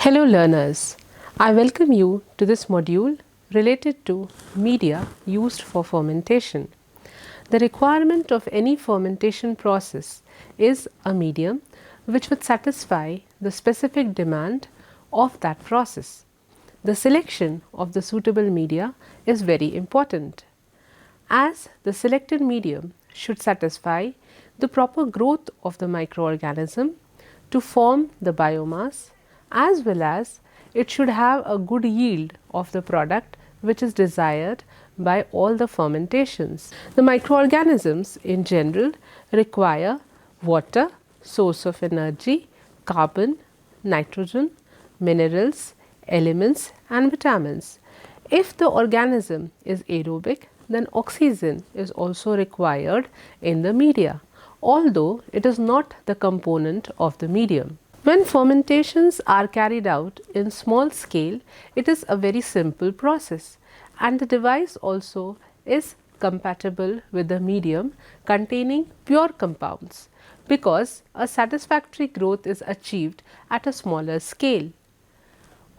Hello learners, I welcome you to this module related to media used for fermentation. The requirement of any fermentation process is a medium which would satisfy the specific demand of that process. The selection of the suitable media is very important, as the selected medium should satisfy the proper growth of the microorganism to form the biomass, as well as it should have a good yield of the product which is desired by all the fermentations. The microorganisms in general require water, source of energy, carbon, nitrogen, minerals, elements and vitamins. If the organism is aerobic, then oxygen is also required in the media, although it is not the component of the medium. When fermentations are carried out in small scale, it is a very simple process, and the device also is compatible with the medium containing pure compounds, because a satisfactory growth is achieved at a smaller scale.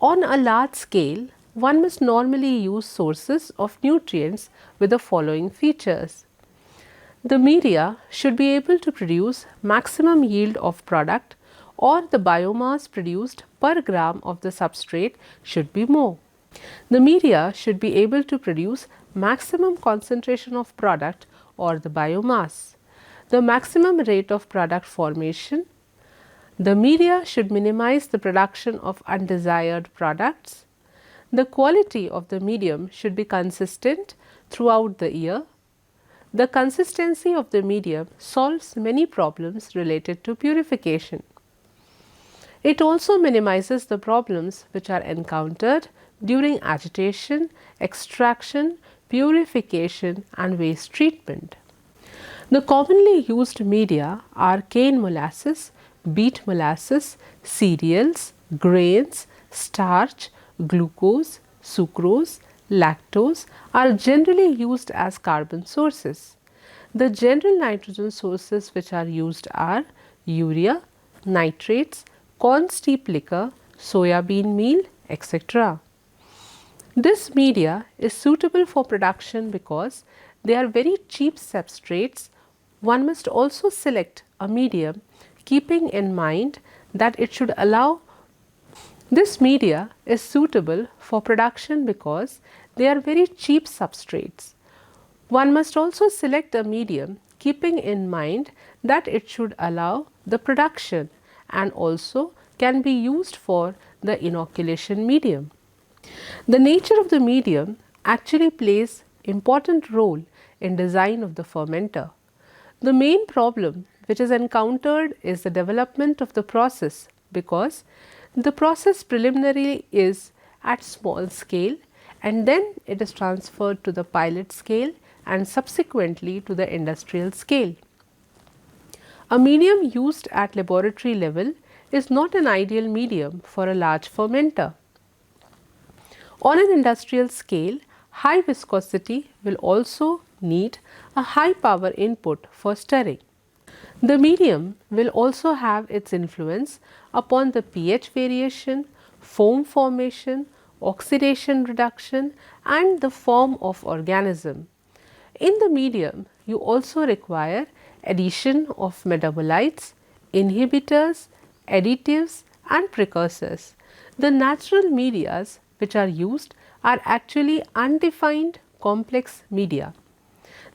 On a large scale, one must normally use sources of nutrients with the following features. The media should be able to produce maximum yield of product, or the biomass produced per gram of the substrate should be more. The media should be able to produce maximum concentration of product or the biomass, the maximum rate of product formation. The media should minimize the production of undesired products. The quality of the medium should be consistent throughout the year. The consistency of the medium solves many problems related to purification. It also minimizes the problems which are encountered during agitation, extraction, purification and waste treatment. The commonly used media are cane molasses, beet molasses, cereals, grains, starch, glucose, sucrose, lactose are generally used as carbon sources. The general nitrogen sources which are used are urea, nitrates, corn steep liquor, soya bean meal, etc. This media is suitable for production because they are very cheap substrates. One must also select a medium keeping in mind that it should allow. This media is suitable for production because they are very cheap substrates. One must also select a medium keeping in mind that it should allow the production and also can be used for the inoculation medium. The nature of the medium actually plays important role in design of the fermenter. The main problem which is encountered is the development of the process, because the process preliminarily is at small scale and then it is transferred to the pilot scale and subsequently to the industrial scale. A medium used at laboratory level is not an ideal medium for a large fermenter. On an industrial scale, high viscosity will also need a high power input for stirring. The medium will also have its influence upon the pH variation, foam formation, oxidation reduction and the form of organism. In the medium, you also require addition of metabolites, inhibitors, additives and precursors. The natural medias which are used are actually undefined complex media.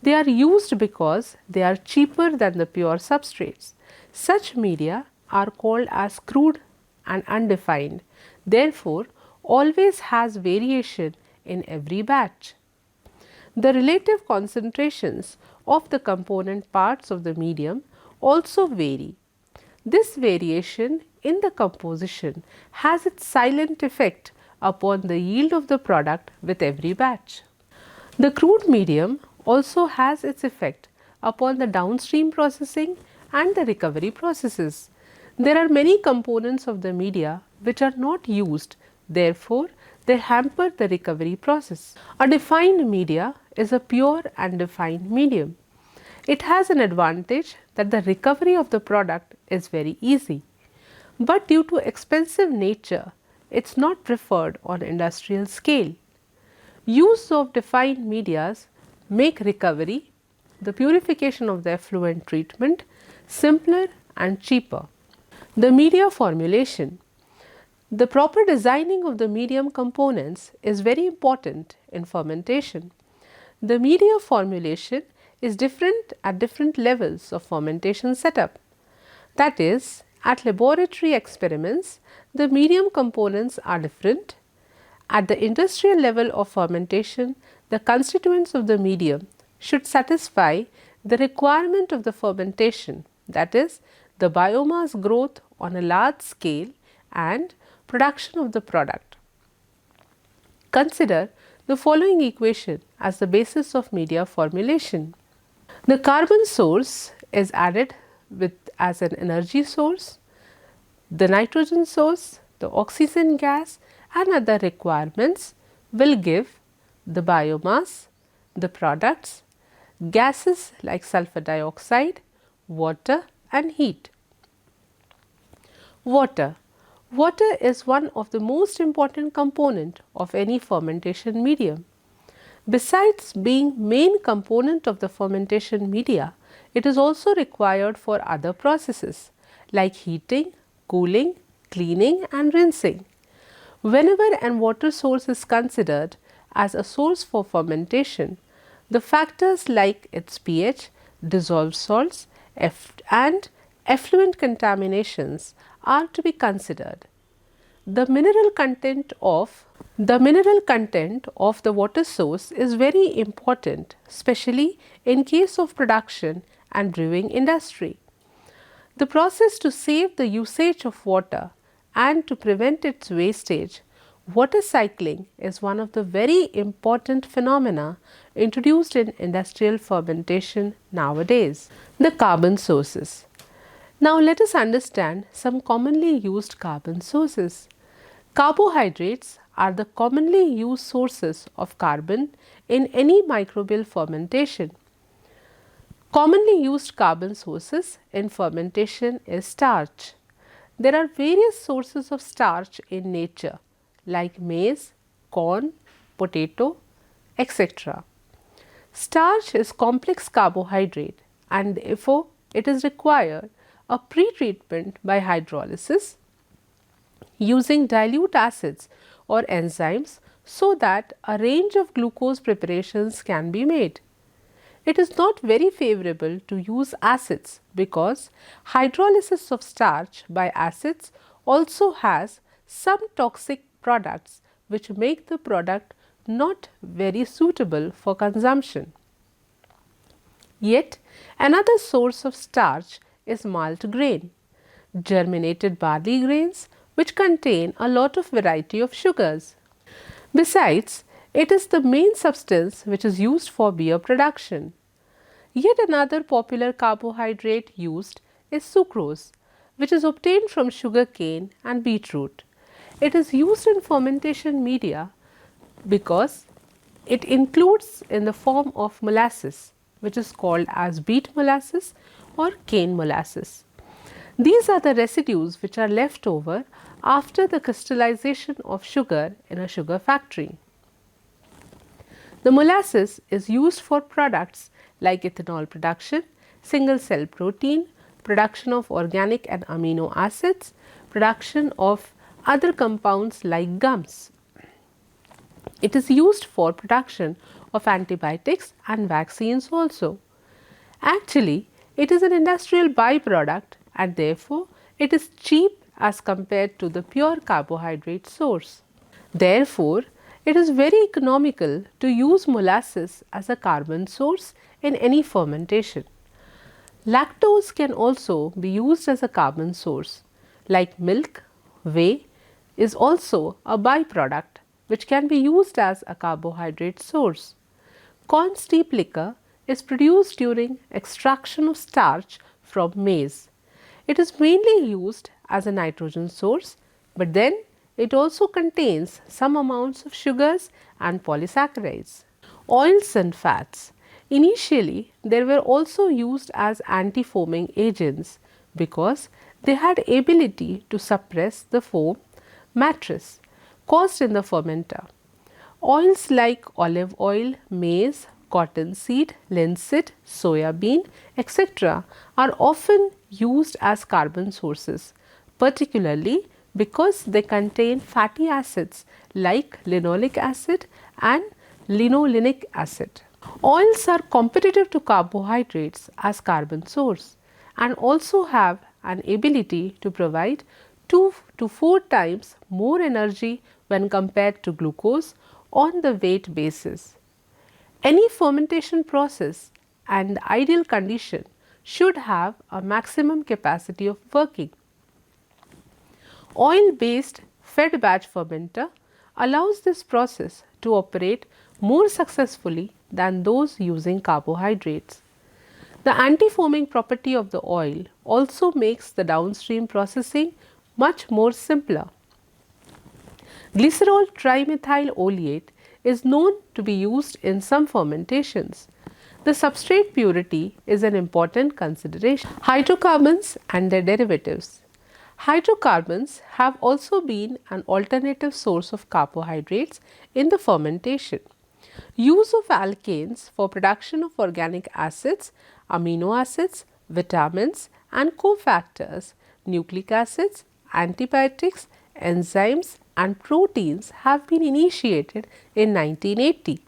They are used because they are cheaper than the pure substrates. Such media are called as crude and undefined. Therefore, always has variation in every batch. The relative concentrations of the component parts of the medium also vary. This variation in the composition has its silent effect upon the yield of the product with every batch. The crude medium also has its effect upon the downstream processing and the recovery processes. There are many components of the media which are not used, therefore, they hamper the recovery process. A defined media is a pure and defined medium. It has an advantage that the recovery of the product is very easy, but due to expensive nature, it's not preferred on industrial scale. Use of defined medias make recovery, the purification of the effluent treatment simpler and cheaper. The media formulation. The proper designing of the medium components is very important in fermentation. The media formulation is different at different levels of fermentation setup. That is, at laboratory experiments, the medium components are different. At the industrial level of fermentation, the constituents of the medium should satisfy the requirement of the fermentation, that is, the biomass growth on a large scale and production of the product. Consider the following equation as the basis of media formulation. The carbon source is added with as an energy source, the nitrogen source, the oxygen gas and other requirements will give the biomass, the products, gases like sulfur dioxide, water and heat. Water. Water is one of the most important component of any fermentation medium. Besides being main component of the fermentation media, it is also required for other processes like heating, cooling, cleaning and rinsing. Whenever a water source is considered as a source for fermentation, the factors like its pH, dissolved salts and effluent contaminations are to be considered. The mineral content of the water source is very important, especially in case of production and brewing industry. The process to save the usage of water and to prevent its wastage, water cycling is one of the very important phenomena introduced in industrial fermentation nowadays. The carbon sources. Now let us understand some commonly used carbon sources. Carbohydrates are the commonly used sources of carbon in any microbial fermentation. Commonly used carbon sources in fermentation is starch. There are various sources of starch in nature like maize, corn, potato, etc. Starch is complex carbohydrate and therefore it is required a pre-treatment by hydrolysis using dilute acids or enzymes so that a range of glucose preparations can be made. It is not very favorable to use acids because hydrolysis of starch by acids also has some toxic products which make the product not very suitable for consumption. Yet another source of starch is malt grain, germinated barley grains which contain a lot of variety of sugars. Besides, it is the main substance which is used for beer production. Yet another popular carbohydrate used is sucrose, which is obtained from sugar cane and beetroot. It is used in fermentation media because it includes in the form of molasses, which is called as beet molasses or cane molasses. These are the residues which are left over after the crystallization of sugar in a sugar factory. The molasses is used for products like ethanol production, single cell protein, production of organic and amino acids, production of other compounds like gums. It is used for production of antibiotics and vaccines also. Actually, it is an industrial byproduct and therefore it is cheap as compared to the pure carbohydrate source. Therefore, it is very economical to use molasses as a carbon source in any fermentation. Lactose can also be used as a carbon source, like milk, whey is also a byproduct which can be used as a carbohydrate source. Corn steep liquor is produced during extraction of starch from maize. It is mainly used as a nitrogen source, but then it also contains some amounts of sugars and polysaccharides. Oils and fats. Initially, they were also used as anti-foaming agents because they had ability to suppress the foam matrix caused in the fermenter. Oils like olive oil, maize, cottonseed, linseed, soya bean, etc. are often used as carbon sources, particularly because they contain fatty acids like linoleic acid and linolenic acid. Oils are competitive to carbohydrates as carbon source and also have an ability to provide 2 to 4 times more energy when compared to glucose on the weight basis. Any fermentation process and the ideal condition should have a maximum capacity of working. Oil based fed batch fermenter allows this process to operate more successfully than those using carbohydrates. The anti-foaming property of the oil also makes the downstream processing much more simpler. Glycerol trimethyl oleate is known to be used in some fermentations. The substrate purity is an important consideration. Hydrocarbons and their derivatives. Hydrocarbons have also been an alternative source of carbohydrates in the fermentation. Use of alkanes for production of organic acids, amino acids, vitamins and cofactors, nucleic acids, antibiotics, enzymes and proteins have been initiated in 1980.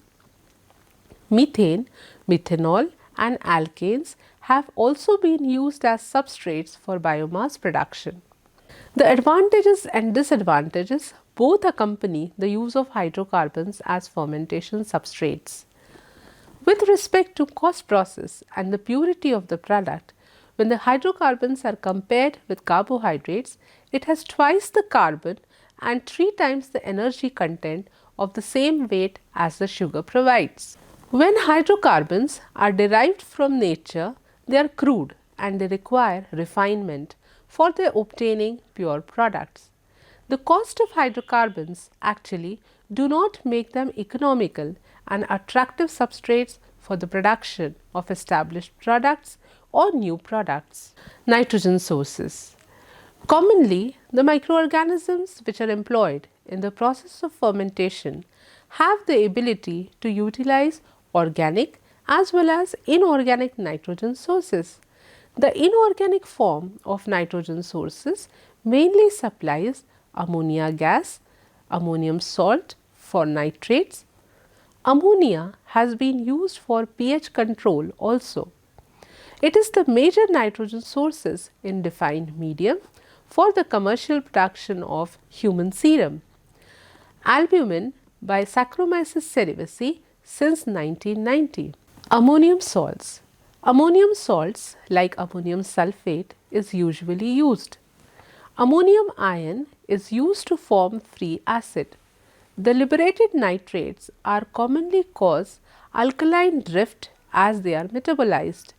Methane, methanol and alkanes have also been used as substrates for biomass production. The advantages and disadvantages both accompany the use of hydrocarbons as fermentation substrates. With respect to cost process and the purity of the product, when the hydrocarbons are compared with carbohydrates, it has twice the carbon and 3 times the energy content of the same weight as the sugar provides. When hydrocarbons are derived from nature, they are crude and they require refinement for their obtaining pure products. The cost of hydrocarbons actually do not make them economical and attractive substrates for the production of established products or new products. Nitrogen sources. Commonly, the microorganisms which are employed in the process of fermentation have the ability to utilize organic as well as inorganic nitrogen sources. The inorganic form of nitrogen sources mainly supplies ammonia gas, ammonium salt for nitrates. Ammonia has been used for pH control also. It is the major nitrogen sources in defined medium for the commercial production of human serum. Albumin by Saccharomyces cerevisiae since 1990. Ammonium salts. Ammonium salts like ammonium sulfate is usually used. Ammonium ion is used to form free acid. The liberated nitrates are commonly cause alkaline drift as they are metabolized.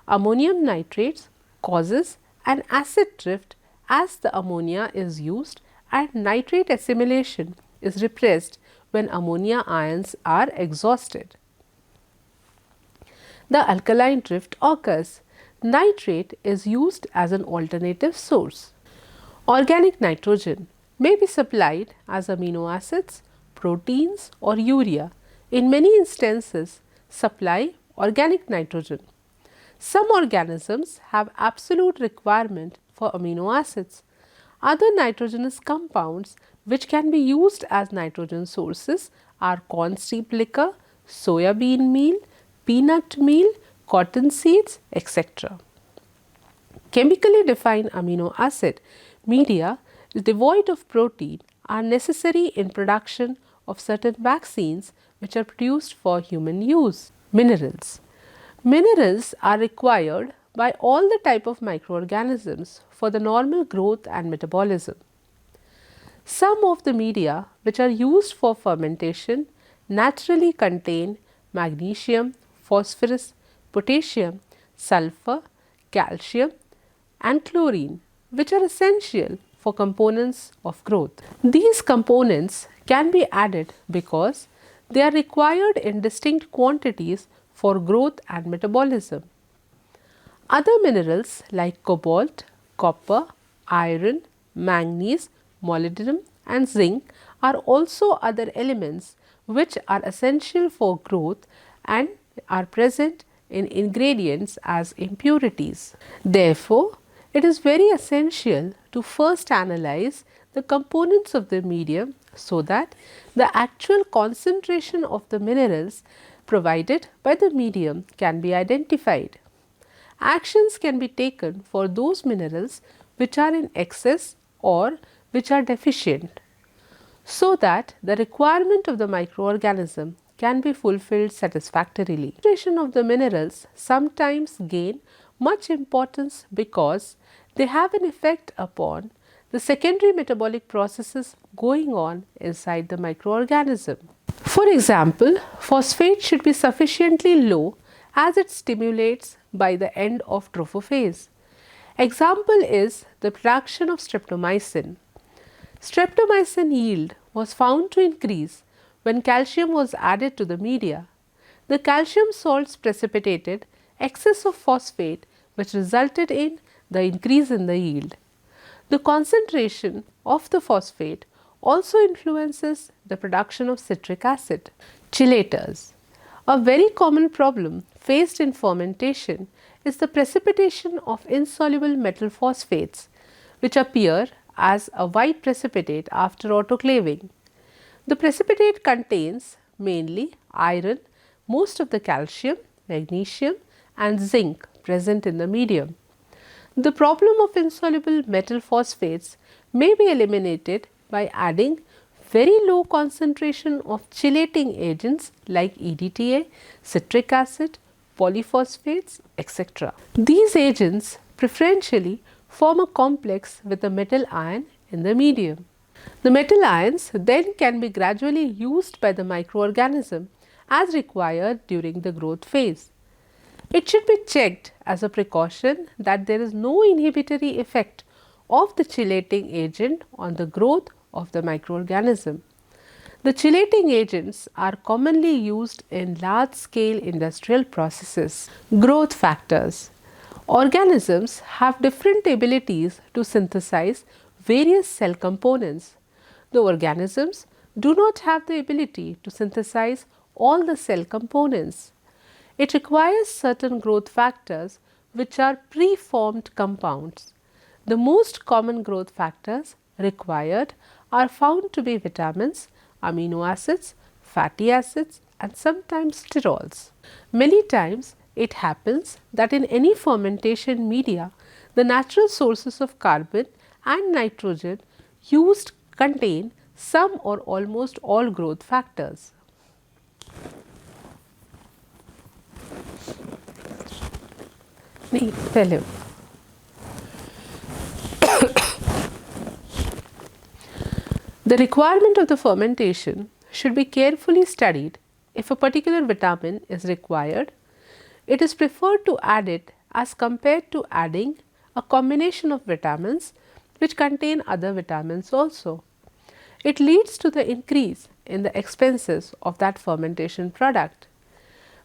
Ammonium nitrates causes an acid drift as the ammonia is used and nitrate assimilation is repressed when ammonia ions are exhausted. The alkaline drift occurs. Nitrate is used as an alternative source. Organic nitrogen may be supplied as amino acids, proteins or urea. In many instances, supply organic nitrogen. Some organisms have absolute requirement for amino acids. Other nitrogenous compounds which can be used as nitrogen sources are corn seed liquor, soya bean meal, peanut meal, cotton seeds, etc. Chemically defined amino acid media devoid of protein are necessary in production of certain vaccines which are produced for human use. Minerals. Minerals are required by all the type of microorganisms for the normal growth and metabolism. Some of the media which are used for fermentation naturally contain magnesium, phosphorus, potassium, sulfur, calcium and chlorine which are essential for components of growth. These components can be added because they are required in distinct quantities for growth and metabolism. Other minerals like cobalt, copper, iron, manganese, molybdenum and zinc are also other elements which are essential for growth and are present in ingredients as impurities. Therefore, it is very essential to first analyze the components of the medium so that the actual concentration of the minerals provided by the medium can be identified. Actions can be taken for those minerals which are in excess or which are deficient, so that the requirement of the microorganism can be fulfilled satisfactorily. Concentration of the minerals sometimes gain much importance because they have an effect upon the secondary metabolic processes going on inside the microorganism. For example, phosphate should be sufficiently low as it stimulates by the end of trophophase. Example is the production of streptomycin. Streptomycin yield was found to increase when calcium was added to the media. The calcium salts precipitated excess of phosphate, which resulted in the increase in the yield. The concentration of the phosphate also influences the production of citric acid. Chelators. A very common problem faced in fermentation is the precipitation of insoluble metal phosphates, which appear as a white precipitate after autoclaving. The precipitate contains mainly iron, most of the calcium, magnesium and zinc present in the medium. The problem of insoluble metal phosphates may be eliminated by adding very low concentration of chelating agents like EDTA, citric acid, polyphosphates, etc. These agents preferentially form a complex with the metal ion in the medium. The metal ions then can be gradually used by the microorganism as required during the growth phase. It should be checked as a precaution that there is no inhibitory effect of the chelating agent on the growth of the microorganism. The chelating agents are commonly used in large scale industrial processes. Growth factors. Organisms have different abilities to synthesize various cell components. The organisms do not have the ability to synthesize all the cell components. It requires certain growth factors which are preformed compounds. The most common growth factors required are found to be vitamins, amino acids, fatty acids and sometimes sterols. Many times it happens that in any fermentation media, the natural sources of carbon and nitrogen used contain some or almost all growth factors. The requirement of the fermentation should be carefully studied. If a particular vitamin is required, it is preferred to add it as compared to adding a combination of vitamins which contain other vitamins also. It leads to the increase in the expenses of that fermentation product.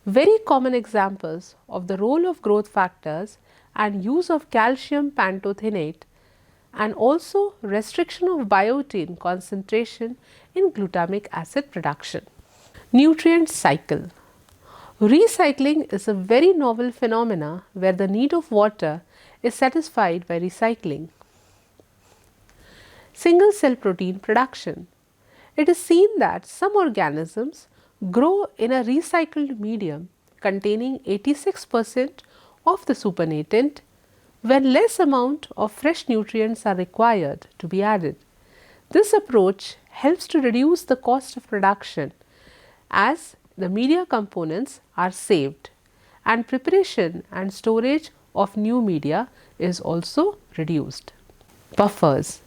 Very common examples of the role of growth factors and use of calcium pantothenate and also restriction of biotin concentration in glutamic acid production. Nutrient cycle. Recycling is a very novel phenomena where the need of water is satisfied by recycling. Single cell protein production. It is seen that some organisms grow in a recycled medium containing 86% of the supernatant when less amount of fresh nutrients are required to be added. This approach helps to reduce the cost of production as the media components are saved and preparation and storage of new media is also reduced. Buffers.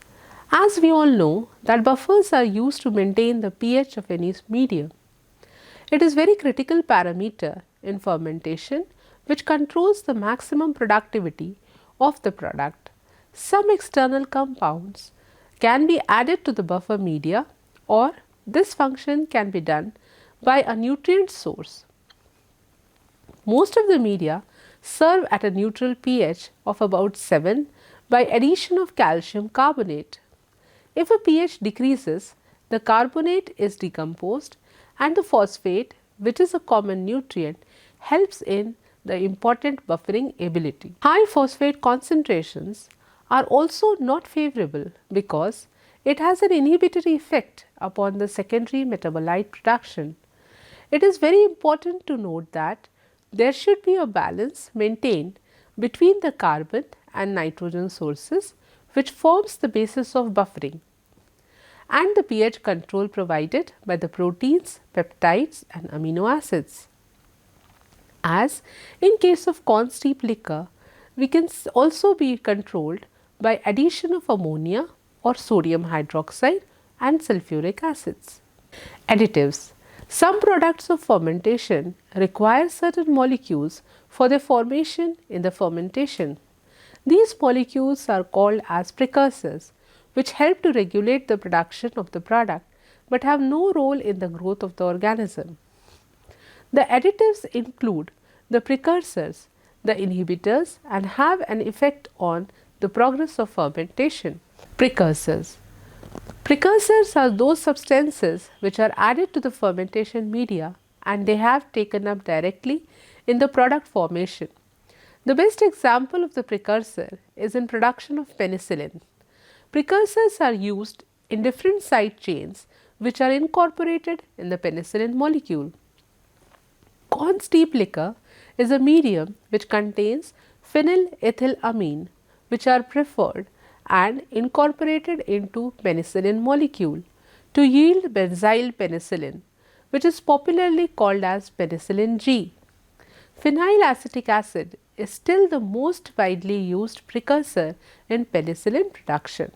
As we all know that buffers are used to maintain the pH of any medium. It is very critical parameter in fermentation which controls the maximum productivity of the product. Some external compounds can be added to the buffer media or this function can be done by a nutrient source. Most of the media serve at a neutral pH of about 7 by addition of calcium carbonate. If a pH decreases, the carbonate is decomposed and the phosphate, which is a common nutrient, helps in the important buffering ability. High phosphate concentrations are also not favorable because it has an inhibitory effect upon the secondary metabolite production. It is very important to note that there should be a balance maintained between the carbon and nitrogen sources, which forms the basis of buffering, and the pH control provided by the proteins, peptides and amino acids. As in case of corn steep liquor, we can also be controlled by addition of ammonia or sodium hydroxide and sulfuric acids. Additives. Some products of fermentation require certain molecules for their formation in the fermentation. These molecules are called as precursors, which help to regulate the production of the product but have no role in the growth of the organism. The additives include the precursors, the inhibitors, and have an effect on the progress of fermentation. Precursors. Precursors are those substances which are added to the fermentation media and they have taken up directly in the product formation. The best example of the precursor is in production of penicillin. Precursors are used in different side chains which are incorporated in the penicillin molecule. Corn steep liquor is a medium which contains phenylethylamine, which are preferred and incorporated into penicillin molecule to yield benzyl penicillin, which is popularly called as penicillin G. Phenylacetic acid is still the most widely used precursor in penicillin production.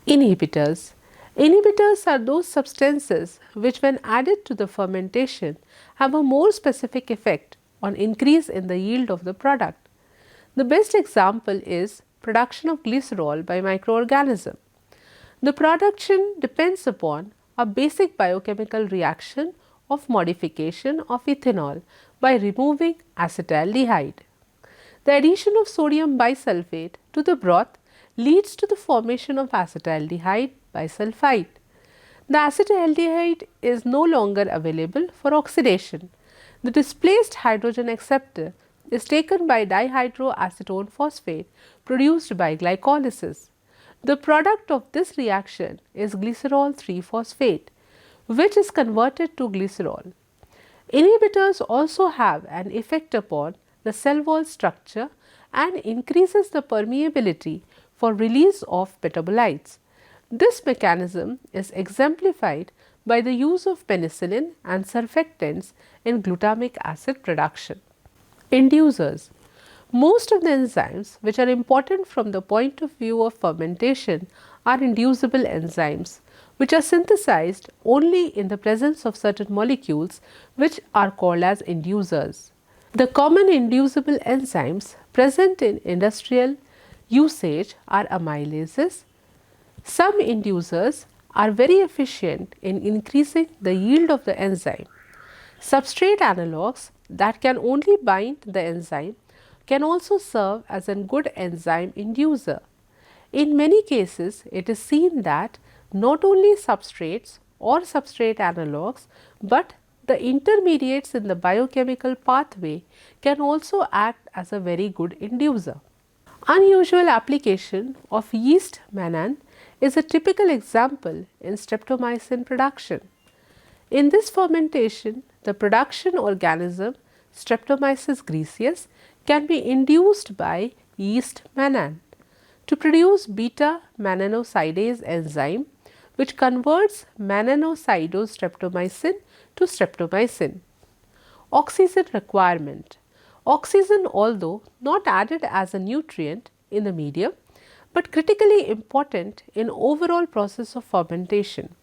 Inhibitors. Inhibitors are those substances which, when added to the fermentation, have a more specific effect on increase in the yield of the product. The best example is production of glycerol by microorganism. The production depends upon a basic biochemical reaction of modification of ethanol by removing acetaldehyde. The addition of sodium bisulfate to the broth leads to the formation of acetaldehyde bisulfite. The acetaldehyde is no longer available for oxidation. The displaced hydrogen acceptor is taken by dihydroacetone phosphate produced by glycolysis. The product of this reaction is glycerol 3-phosphate, which is converted to glycerol. Inhibitors also have an effect upon the cell wall structure and increases the permeability for release of metabolites. This mechanism is exemplified by the use of penicillin and surfactants in glutamic acid production. Inducers. Most of the enzymes which are important from the point of view of fermentation are inducible enzymes, which are synthesized only in the presence of certain molecules which are called as inducers. The common inducible enzymes present in industrial usage are amylases. Some inducers are very efficient in increasing the yield of the enzyme. Substrate analogues that can only bind the enzyme can also serve as a good enzyme inducer. In many cases, it is seen that not only substrates or substrate analogues, but the intermediates in the biochemical pathway can also act as a very good inducer. Unusual application of yeast mannan is a typical example in streptomycin production. In this fermentation, the production organism Streptomyces griseus can be induced by yeast mannan to produce beta mannanosidase enzyme, which converts mannanocytostreptomycin to streptomycin. Oxygen requirement. Oxygen, although not added as a nutrient in the medium, but critically important in overall process of fermentation.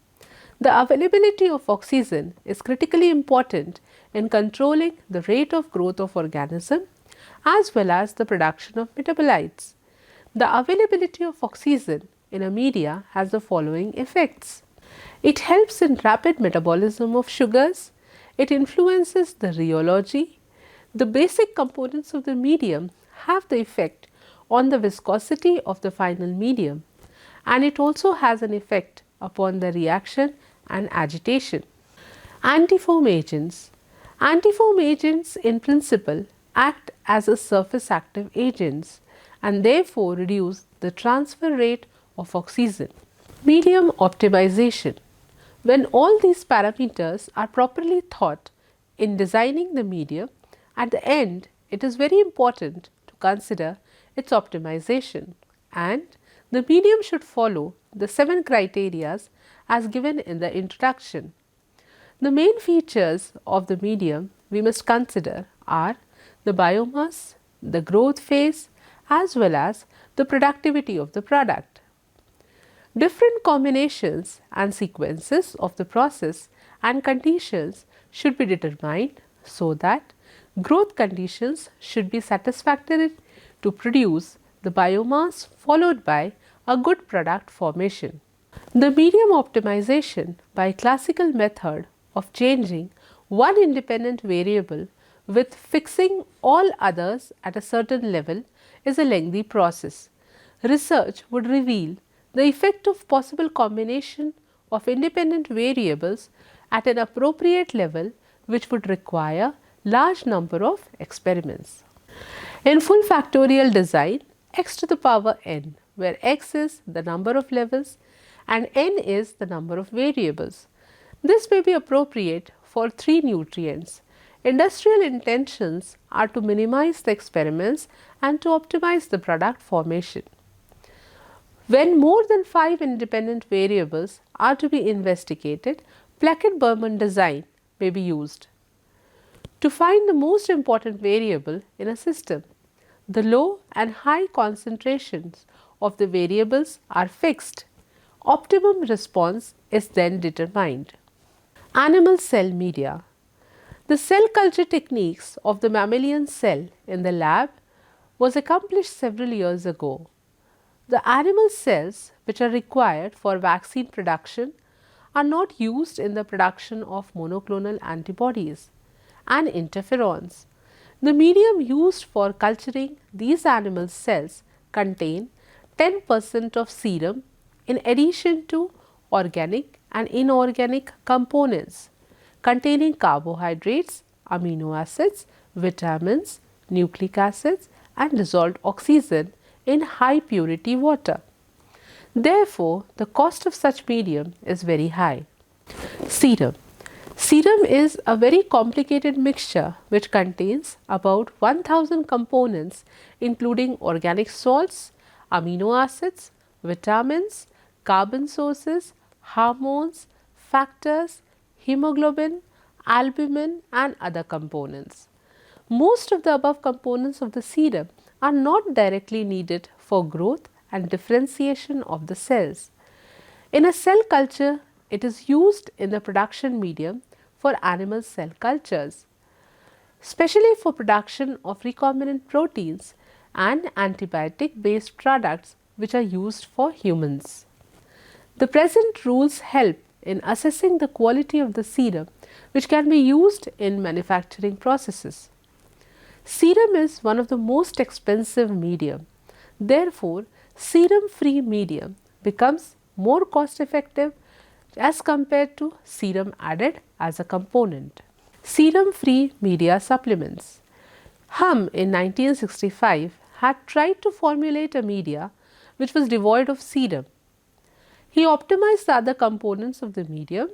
The availability of oxygen is critically important in controlling the rate of growth of organism as well as the production of metabolites. The availability of oxygen in a media has the following effects. It helps in rapid metabolism of sugars. It influences the rheology. The basic components of the medium have the effect on the viscosity of the final medium, and it also has an effect upon the reaction and agitation. Antifoam agents. Antifoam agents in principle act as a surface active agents and therefore reduce the transfer rate of oxygen. Medium optimization. When all these parameters are properly thought in designing the medium, at the end it is very important to consider its optimization, and the medium should follow the 7 criteria as given in the introduction. The main features of the medium we must consider are the biomass, the growth phase, as well as the productivity of the product. Different combinations and sequences of the process and conditions should be determined so that growth conditions should be satisfactory to produce the biomass, followed by a good product formation. The medium optimization by classical method of changing one independent variable with fixing all others at a certain level is a lengthy process. Research would reveal the effect of possible combination of independent variables at an appropriate level, which would require large number of experiments. In full factorial design, x to the power n, where x is the number of levels and n is the number of variables. This may be appropriate for 3 nutrients. Industrial intentions are to minimize the experiments and to optimize the product formation. When more than 5 independent variables are to be investigated, Plackett-Berman design may be used. To find the most important variable in a system, the low and high concentrations of the variables are fixed. Optimum response is then determined. Animal cell media. The cell culture techniques of the mammalian cell in the lab was accomplished several years ago. The animal cells which are required for vaccine production are not used in the production of monoclonal antibodies and interferons. The medium used for culturing these animal cells contain 10% of serum in addition to organic and inorganic components containing carbohydrates, amino acids, vitamins, nucleic acids and dissolved oxygen in high purity water. Therefore, the cost of such medium is very high. Serum. Serum is a very complicated mixture which contains about 1000 components including organic salts, amino acids, vitamins, carbon sources, hormones, factors, hemoglobin, albumin and other components. Most of the above components of the serum are not directly needed for growth and differentiation of the cells. In a cell culture, it is used in the production medium for animal cell cultures, especially for production of recombinant proteins and antibiotic based products which are used for humans. The present rules help in assessing the quality of the serum which can be used in manufacturing processes. Serum is one of the most expensive medium. Therefore, serum free medium becomes more cost effective as compared to serum added as a component. Serum free media supplements. Hum in 1965 had tried to formulate a media which was devoid of serum. He optimized the other components of the medium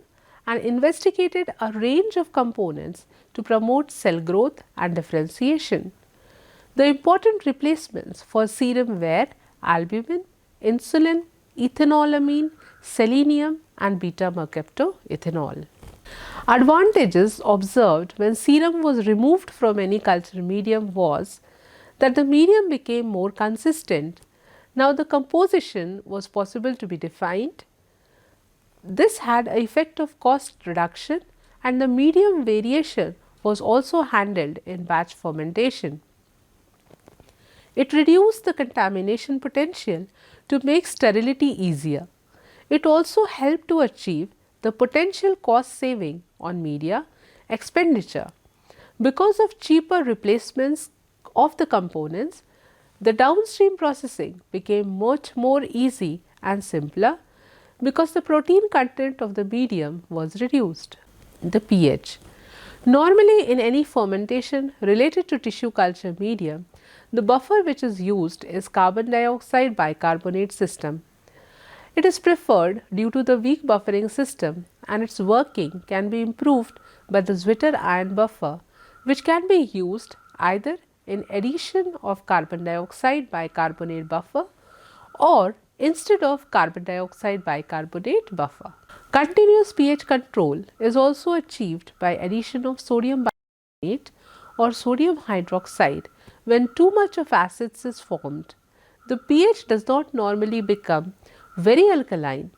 and investigated a range of components to promote cell growth and differentiation. The important replacements for serum were albumin, insulin, ethanolamine, selenium and beta-mercaptoethanol. Advantages observed when serum was removed from any culture medium was that the medium became more consistent. Now the composition was possible to be defined. This had an effect of cost reduction and the medium variation was also handled in batch fermentation. It reduced the contamination potential to make sterility easier. It also helped to achieve the potential cost saving on media expenditure. Because of cheaper replacements of the components, the downstream processing became much more easy and simpler because the protein content of the medium was reduced. The pH. Normally, in any fermentation related to tissue culture medium, the buffer which is used is carbon dioxide bicarbonate system. It is preferred due to the weak buffering system, and its working can be improved by the Zwitter ion buffer, which can be used either in addition of carbon dioxide bicarbonate buffer or instead of carbon dioxide bicarbonate buffer. Continuous pH control is also achieved by addition of sodium bicarbonate or sodium hydroxide when too much of acids is formed. The pH does not normally become very alkaline.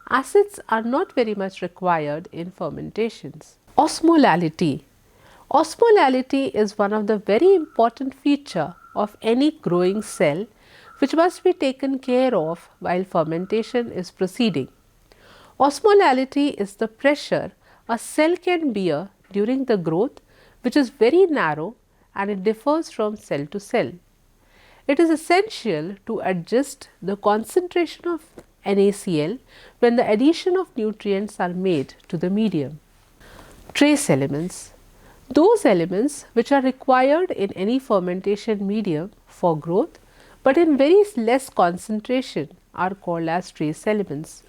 Acids are not very much required in fermentations. Osmolality. Osmolality is one of the very important feature of any growing cell which must be taken care of while fermentation is proceeding. Osmolality is the pressure a cell can bear during the growth, which is very narrow and it differs from cell to cell. It is essential to adjust the concentration of NaCl when the addition of nutrients are made to the medium. Trace elements. Those elements which are required in any fermentation medium for growth but in very less concentration are called as trace elements.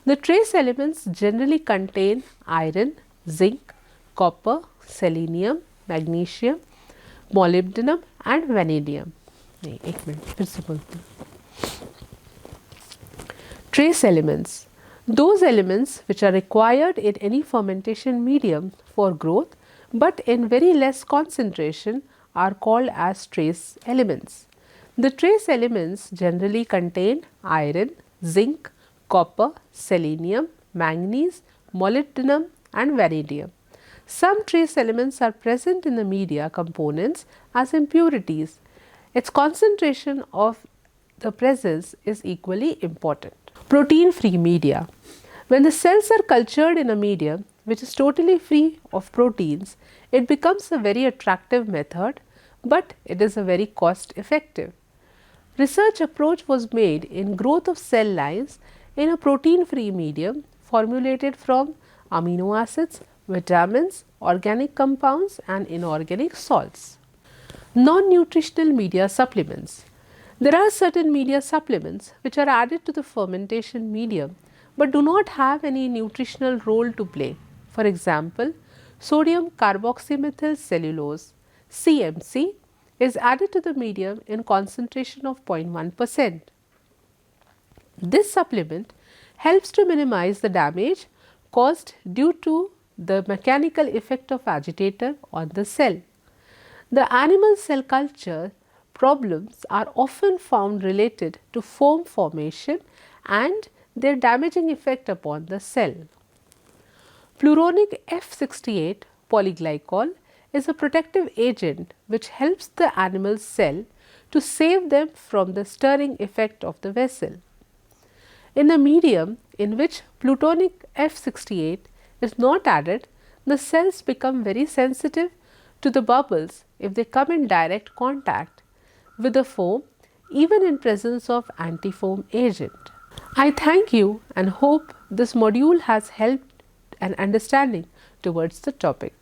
The trace elements generally contain iron, zinc, copper, selenium, magnesium, molybdenum and vanadium. Trace elements. Those elements which are required in any fermentation medium for growth but in very less concentration are called as trace elements. The trace elements generally contain iron, zinc, copper, selenium, manganese, molybdenum and vanadium. Some trace elements are present in the media components as impurities. Its concentration of the presence is equally important. Protein-free media. When the cells are cultured in a medium which is totally free of proteins, it becomes a very attractive method, but it is a very cost effective. Research approach was made in growth of cell lines in a protein-free medium formulated from amino acids, vitamins, organic compounds and inorganic salts. Non-nutritional media supplements. There are certain media supplements which are added to the fermentation medium but do not have any nutritional role to play. For example, sodium carboxymethyl cellulose (CMC) is added to the medium in concentration of 0.1%. This supplement helps to minimize the damage caused due to the mechanical effect of agitator on the cell. The animal cell culture problems are often found related to foam formation and their damaging effect upon the cell. Pluronic F68 polyglycol is a protective agent which helps the animal cell to save them from the stirring effect of the vessel. In a medium in which plutonic F68 is not added, the cells become very sensitive to the bubbles if they come in direct contact with the foam, even in presence of anti-foam agent. I thank you and hope this module has helped an understanding towards the topic.